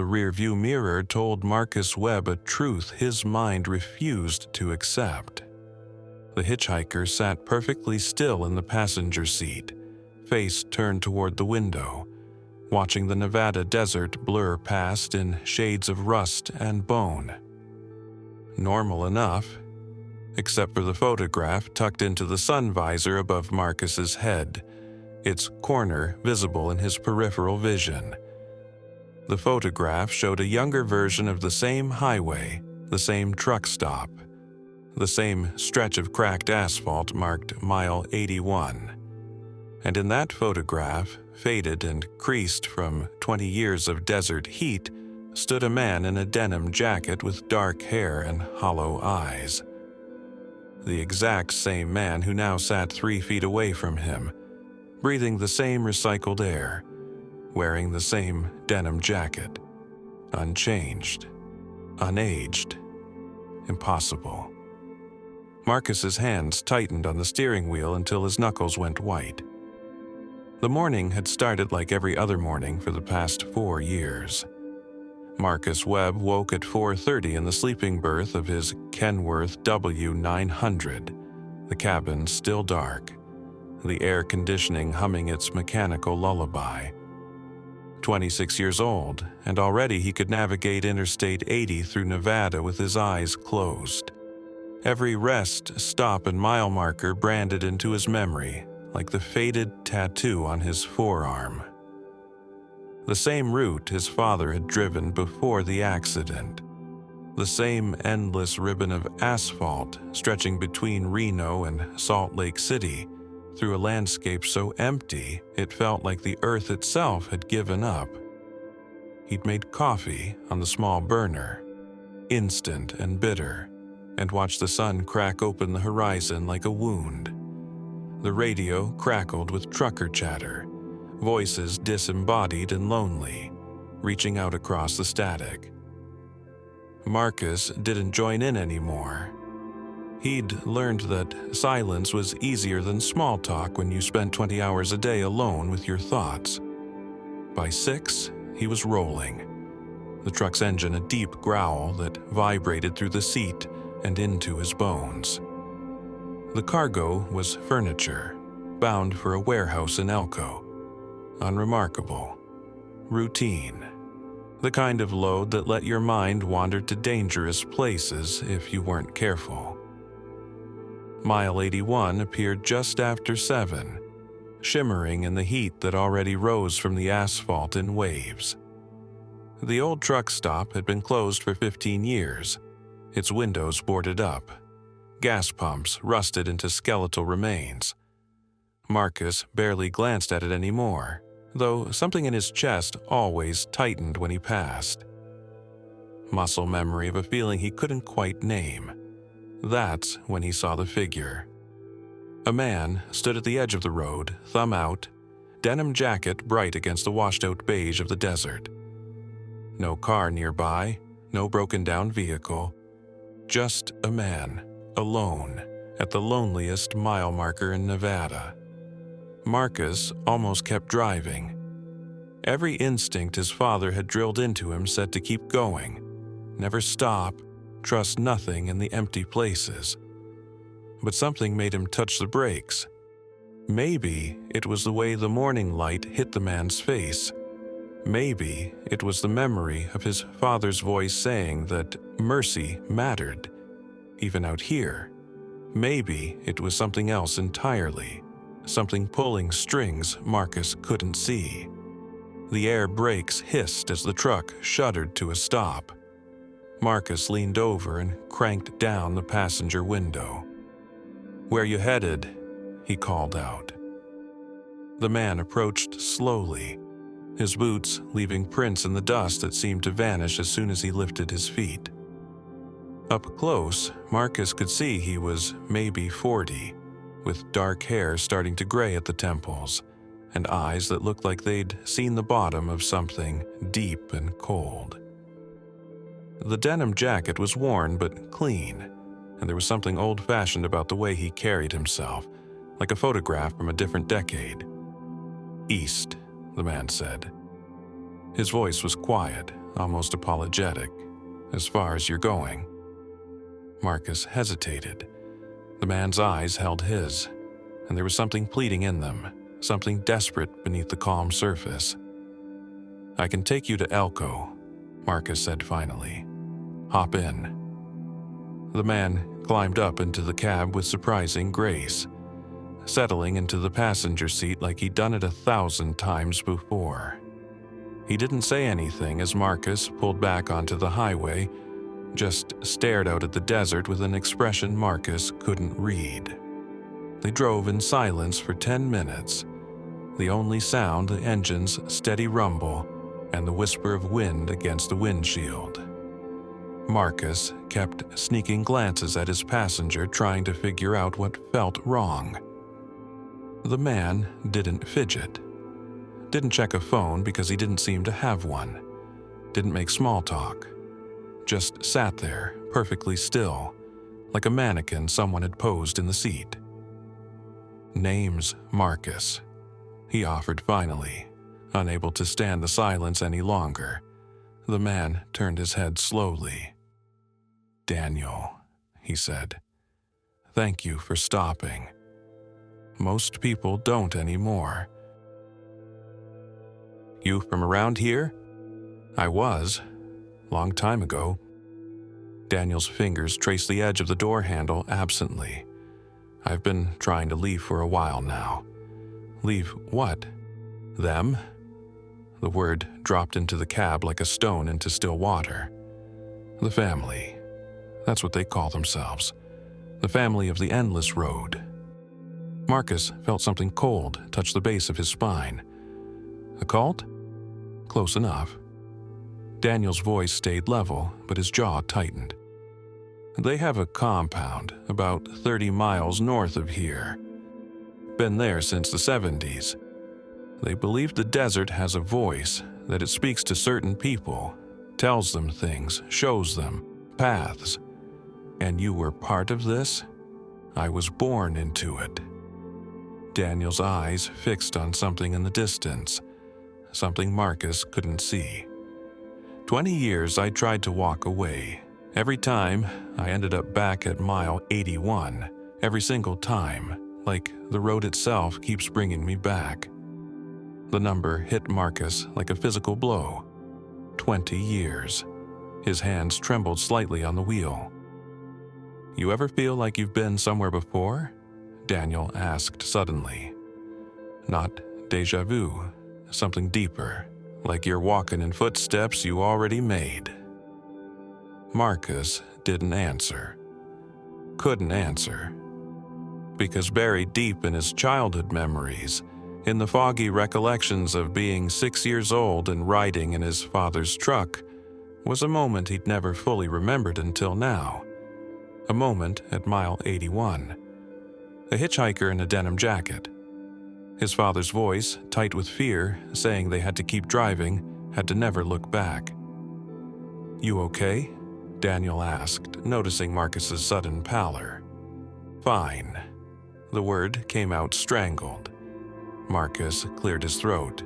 The rearview mirror told Marcus Webb a truth his mind refused to accept. The hitchhiker sat perfectly still in the passenger seat, face turned toward the window, watching the Nevada desert blur past in shades of rust and bone. Normal enough, except for the photograph tucked into the sun visor above Marcus's head, its corner visible in his peripheral vision. The photograph showed a younger version of the same highway, the same truck stop, the same stretch of cracked asphalt marked Mile 81. And in that photograph, faded and creased from 20 years of desert heat, stood a man in a denim jacket with dark hair and hollow eyes. The exact same man who now sat 3 feet away from him, breathing the same recycled air, wearing the same denim jacket. Unchanged. Unaged. Impossible. Marcus's hands tightened on the steering wheel until his knuckles went white. The morning had started like every other morning for the past 4 years. Marcus Webb woke at 4:30 in the sleeping berth of his Kenworth W900, the cabin still dark, the air conditioning humming its mechanical lullaby. 26 years old, and already he could navigate Interstate 80 through Nevada with his eyes closed. Every rest, stop, and mile marker branded into his memory, like the faded tattoo on his forearm. The same route his father had driven before the accident. The same endless ribbon of asphalt stretching between Reno and Salt Lake City, through a landscape so empty it felt like the earth itself had given up. He'd made coffee on the small burner, instant and bitter, and watched the sun crack open the horizon like a wound. The radio crackled with trucker chatter, voices disembodied and lonely, reaching out across the static. Marcus didn't join in anymore. He'd learned that silence was easier than small talk when you spent 20 hours a day alone with your thoughts. By 6, he was rolling, the truck's engine a deep growl that vibrated through the seat and into his bones. The cargo was furniture, bound for a warehouse in Elko. Unremarkable. Routine. The kind of load that let your mind wander to dangerous places if you weren't careful. Mile 81 appeared just after 7, shimmering in the heat that already rose from the asphalt in waves. The old truck stop had been closed for 15 years, its windows boarded up, gas pumps rusted into skeletal remains. Marcus barely glanced at it anymore, though something in his chest always tightened when he passed. Muscle memory of a feeling he couldn't quite name. That's when he saw the figure. A man stood at the edge of the road, thumb out, denim jacket bright against the washed-out beige of the desert. No car nearby, no broken-down vehicle. Just a man, alone, at the loneliest mile marker in Nevada. Marcus almost kept driving. Every instinct his father had drilled into him said to keep going, never stop, trust nothing in the empty places. But something made him touch the brakes. Maybe it was the way the morning light hit the man's face. Maybe it was the memory of his father's voice saying that mercy mattered, even out here. Maybe it was something else entirely, something pulling strings Marcus couldn't see. The air brakes hissed as the truck shuddered to a stop. Marcus leaned over and cranked down the passenger window. "Where you headed?" he called out. The man approached slowly, his boots leaving prints in the dust that seemed to vanish as soon as he lifted his feet. Up close, Marcus could see he was maybe 40, with dark hair starting to gray at the temples, and eyes that looked like they'd seen the bottom of something deep and cold. The denim jacket was worn but clean, and there was something old-fashioned about the way he carried himself, like a photograph from a different decade. "East," the man said. His voice was quiet, almost apologetic. As far as you're going. Marcus hesitated. The man's eyes held his, and there was something pleading in them, something desperate beneath the calm surface. I can take you to Elko, Marcus said finally. Hop in. The man climbed up into the cab with surprising grace, settling into the passenger seat like he'd done it 1,000 times before. He didn't say anything as Marcus pulled back onto the highway, just stared out at the desert with an expression Marcus couldn't read. They drove in silence for 10 minutes, the only sound the engine's steady rumble and the whisper of wind against the windshield. Marcus kept sneaking glances at his passenger, trying to figure out what felt wrong. The man didn't fidget. Didn't check a phone because he didn't seem to have one. Didn't make small talk. Just sat there, perfectly still, like a mannequin someone had posed in the seat. Name's Marcus, he offered finally, unable to stand the silence any longer. The man turned his head slowly. Daniel, he said. Thank you for stopping. Most people don't anymore. You from around here? I was. Long time ago. Daniel's fingers traced the edge of the door handle absently. I've been trying to leave for a while now. Leave what? Them? The word dropped into the cab like a stone into still water. The family. That's what they call themselves. The family of the endless road. Marcus felt something cold touch the base of his spine. A cult? Close enough. Daniel's voice stayed level, but his jaw tightened. They have a compound about 30 miles north of here. Been there since the 70s. They believe the desert has a voice, that it speaks to certain people, tells them things, shows them paths. And you were part of this? I was born into it. Daniel's eyes fixed on something in the distance, something Marcus couldn't see. 20 years I tried to walk away. Every time, I ended up back at mile 81. Every single time, like the road itself keeps bringing me back. The number hit Marcus like a physical blow. 20 years. His hands trembled slightly on the wheel. You ever feel like you've been somewhere before? Daniel asked suddenly. Not déjà vu, something deeper, like you're walking in footsteps you already made. Marcus didn't answer. Couldn't answer. Because buried deep in his childhood memories, in the foggy recollections of being 6 years old and riding in his father's truck, was a moment he'd never fully remembered until now. A moment at mile 81. A hitchhiker in a denim jacket. His father's voice, tight with fear, saying they had to keep driving, had to never look back. You okay? Daniel asked, noticing Marcus's sudden pallor. Fine. The word came out strangled. Marcus cleared his throat.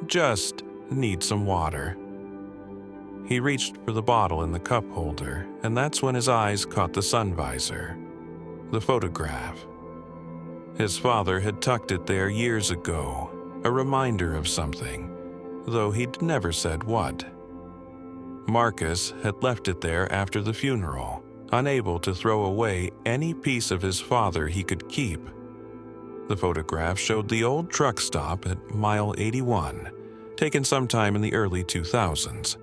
Just need some water. He reached for the bottle in the cup holder, and that's when his eyes caught the sun visor. The photograph. His father had tucked it there years ago, a reminder of something, though he'd never said what. Marcus had left it there after the funeral, unable to throw away any piece of his father he could keep. The photograph showed the old truck stop at mile 81, taken sometime in the early 2000s.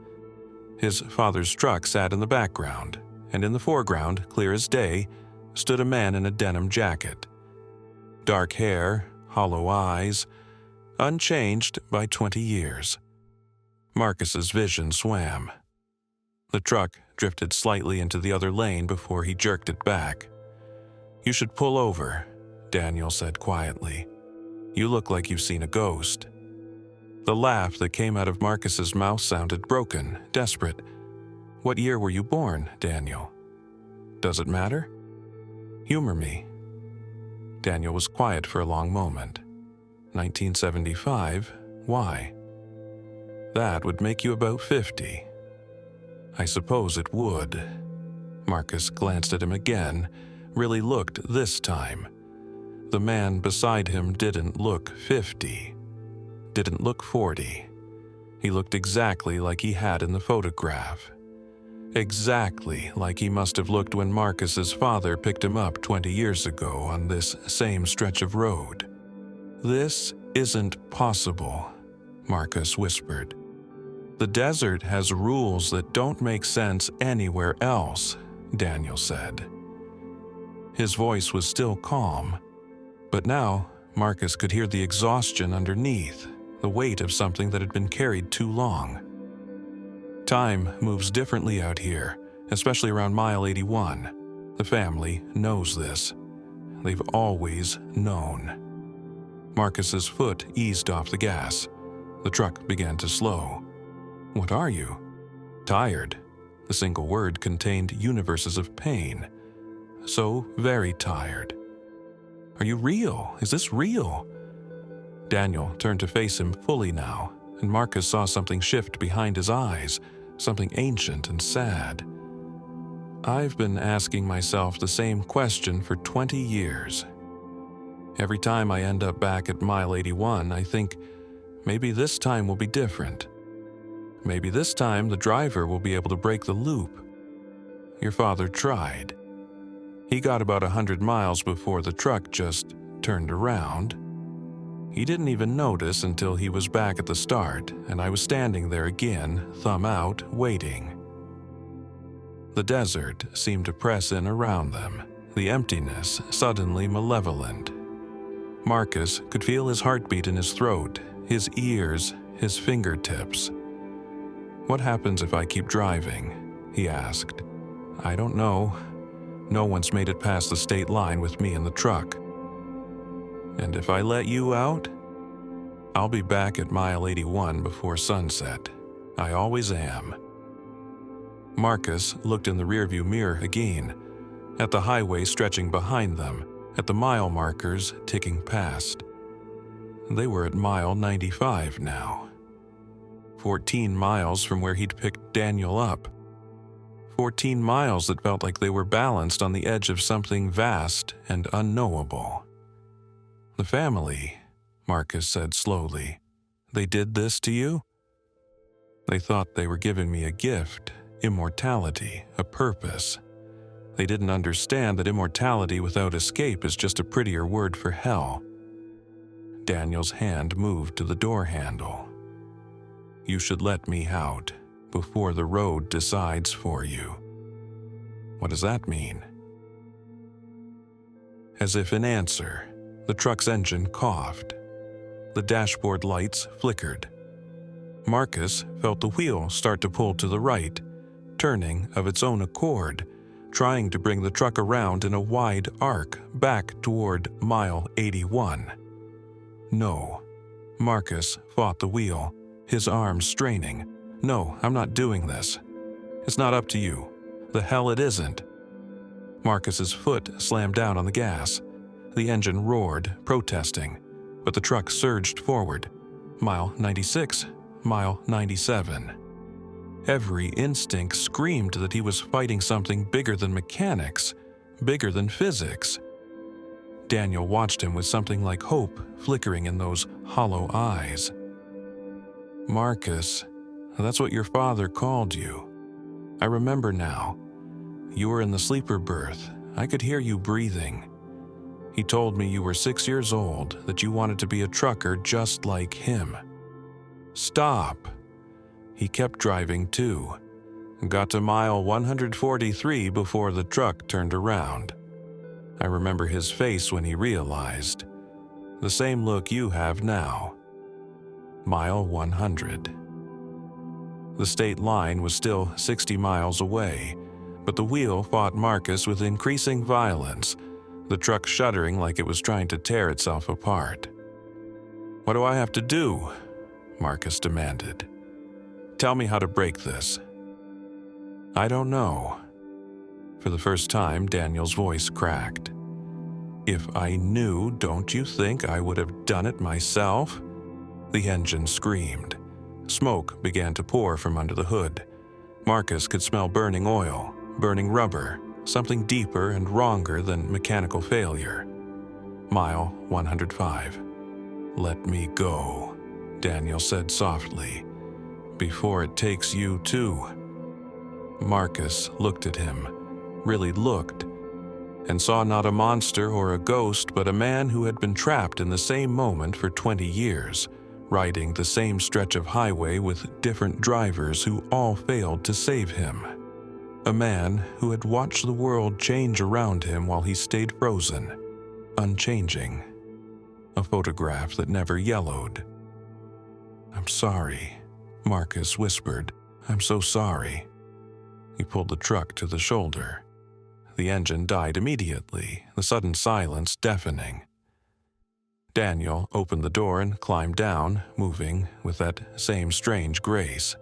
His father's truck sat in the background, and in the foreground, clear as day, stood a man in a denim jacket. Dark hair, hollow eyes, unchanged by 20 years. Marcus's vision swam. The truck drifted slightly into the other lane before he jerked it back. You should pull over, Daniel said quietly. You look like you've seen a ghost. The laugh that came out of Marcus's mouth sounded broken, desperate. What year were you born, Daniel? Does it matter? Humor me. Daniel was quiet for a long moment. 1975, why? That would make you about 50. I suppose it would. Marcus glanced at him again, really looked this time. The man beside him didn't look 50, didn't look 40. He looked exactly like he had in the photograph. Exactly like he must have looked when Marcus's father picked him up 20 years ago on this same stretch of road. "This isn't possible," Marcus whispered. "The desert has rules that don't make sense anywhere else," Daniel said. His voice was still calm, but now Marcus could hear the exhaustion underneath, the weight of something that had been carried too long. Time moves differently out here, especially around mile 81. The family knows this. They've always known. Marcus's foot eased off the gas. The truck began to slow. "What are you?" "Tired." The single word contained universes of pain. "So very tired." "Are you real? Is this real?" Daniel turned to face him fully now, and Marcus saw something shift behind his eyes, something ancient and sad. "I've been asking myself the same question for 20 years. Every time I end up back at mile 81, I think, maybe this time will be different. Maybe this time the driver will be able to break the loop. Your father tried. He got about 100 miles before the truck just turned around. He didn't even notice until he was back at the start, and I was standing there again, thumb out, waiting." The desert seemed to press in around them, the emptiness suddenly malevolent. Marcus could feel his heartbeat in his throat, his ears, his fingertips. "What happens if I keep driving?" he asked. "I don't know. No one's made it past the state line with me in the truck. And if I let you out, I'll be back at mile 81 before sunset. I always am." Marcus looked in the rearview mirror again, at the highway stretching behind them, at the mile markers ticking past. They were at mile 95 now. 14 miles from where he'd picked Daniel up. 14 miles that felt like they were balanced on the edge of something vast and unknowable. "The family," Marcus said slowly. "They did this to you?" "They thought they were giving me a gift, immortality, a purpose. They didn't understand that immortality without escape is just a prettier word for hell." Daniel's hand moved to the door handle. "You should let me out before the road decides for you." "What does that mean?" As if in answer, the truck's engine coughed. The dashboard lights flickered. Marcus felt the wheel start to pull to the right, turning of its own accord, trying to bring the truck around in a wide arc back toward mile 81. No. Marcus fought the wheel, his arms straining. "No, I'm not doing this. It's not up to you. The hell it isn't." Marcus's foot slammed down on the gas. The engine roared, protesting, but the truck surged forward. Mile 96, mile 97. Every instinct screamed that he was fighting something bigger than mechanics, bigger than physics. Daniel watched him with something like hope flickering in those hollow eyes. "Marcus, that's what your father called you. I remember now. You were in the sleeper berth. I could hear you breathing. He told me you were 6 years old, that you wanted to be a trucker just like him." "Stop." He kept driving too. Got to mile 143 before the truck turned around. I remember his face when he realized. The same look you have now. Mile 100. The state line was still 60 miles away, but the wheel fought Marcus with increasing violence, the truck shuddering like it was trying to tear itself apart. "What do I have to do?" Marcus demanded. "Tell me how to break this." "I don't know." For the first time, Daniel's voice cracked. "If I knew, don't you think I would have done it myself?" The engine screamed. Smoke began to pour from under the hood. Marcus could smell burning oil, burning rubber, something deeper and wronger than mechanical failure. Mile 105. "Let me go," Daniel said softly, "before it takes you too." Marcus looked at him, really looked, and saw not a monster or a ghost, but a man who had been trapped in the same moment for 20 years, riding the same stretch of highway with different drivers who all failed to save him. A man who had watched the world change around him while he stayed frozen, unchanging. A photograph that never yellowed. "I'm sorry," Marcus whispered. "I'm so sorry." He pulled the truck to the shoulder. The engine died immediately, the sudden silence deafening. Daniel opened the door and climbed down, moving with that same strange grace.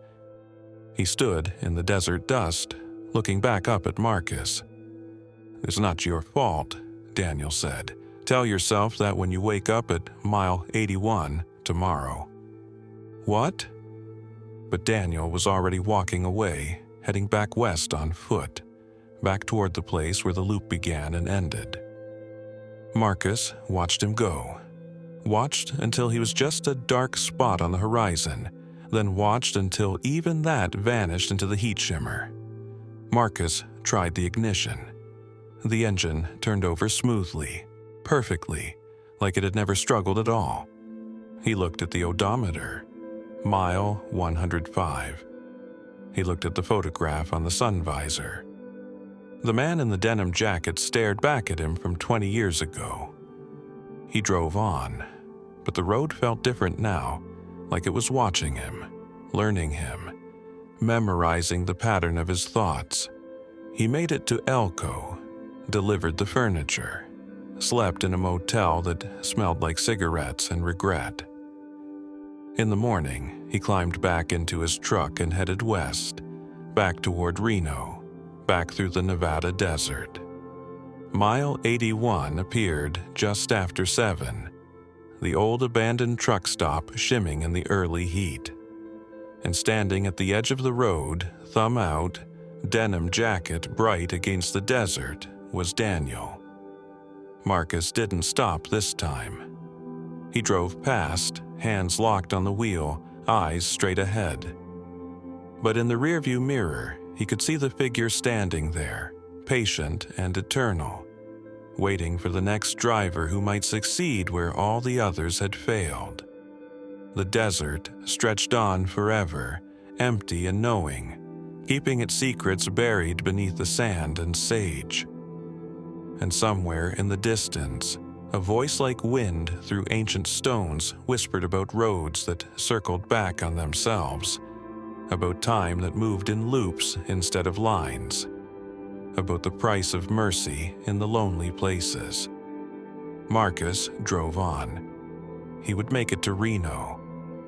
He stood in the desert dust, looking back up at Marcus. "It's not your fault," Daniel said. "Tell yourself that when you wake up at mile 81 tomorrow." "What?" But Daniel was already walking away, heading back west on foot, back toward the place where the loop began and ended. Marcus watched him go. Watched until he was just a dark spot on the horizon, then watched until even that vanished into the heat shimmer. Marcus tried the ignition. The engine turned over smoothly, perfectly, like it had never struggled at all. He looked at the odometer. Mile 105. He looked at the photograph on the sun visor. The man in the denim jacket stared back at him from 20 years ago. He drove on, but the road felt different now, like it was watching him, learning him, memorizing the pattern of his thoughts. He made it to Elko, delivered the furniture, slept in a motel that smelled like cigarettes and regret. In the morning, he climbed back into his truck and headed west, back toward Reno, back through the Nevada desert. Mile 81 appeared just after 7, the old abandoned truck stop shimming in the early heat. And standing at the edge of the road, thumb out, denim jacket bright against the desert, was Daniel. Marcus didn't stop this time. He drove past, hands locked on the wheel, eyes straight ahead. But in the rearview mirror, he could see the figure standing there, patient and eternal, waiting for the next driver who might succeed where all the others had failed. The desert stretched on forever, empty and knowing, keeping its secrets buried beneath the sand and sage. And somewhere in the distance, a voice like wind through ancient stones whispered about roads that circled back on themselves, about time that moved in loops instead of lines, about the price of mercy in the lonely places. Marcus drove on. He would make it to Reno.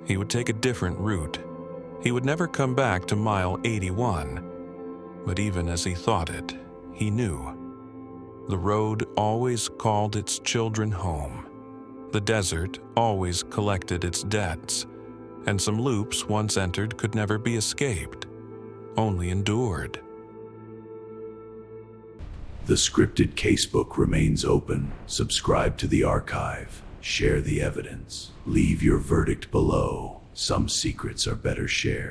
He would take a different route. He would never come back to mile 81. But even as he thought it, he knew. The road always called its children home. The desert always collected its debts, and some loops once entered could never be escaped, only endured. The scripted casebook remains open. Subscribe to the archive. Share the evidence. Leave your verdict below. Some secrets are better shared.